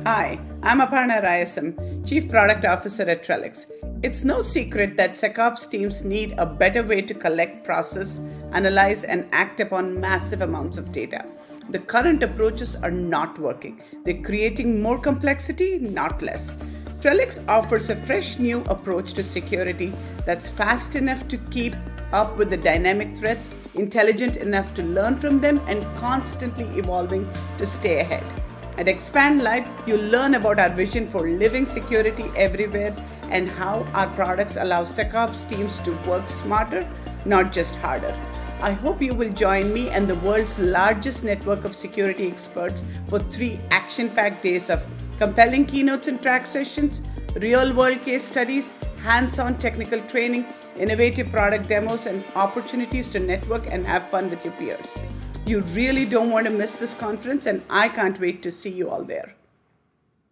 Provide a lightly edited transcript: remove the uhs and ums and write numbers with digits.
Hi, I'm Aparna Rayasam, Chief Product Officer at Trellix. It's no secret that SecOps teams need a better way to collect, process, analyze, and act upon massive amounts of data. The current approaches are not working. They're creating more complexity, not less. Trellix offers a fresh new approach to security that's fast enough to keep up with the dynamic threats, intelligent enough to learn from them, and constantly evolving to stay ahead. At Xpand Live, you'll learn about our vision for living security everywhere and how our products allow SecOps teams to work smarter, not just harder. I hope you will join me and the world's largest network of security experts for 3 action-packed days of compelling keynotes and track sessions, real-world case studies, hands-on technical training, innovative product demos, and opportunities to network and have fun with your peers. You really don't want to miss this conference, and I can't wait to see you all there.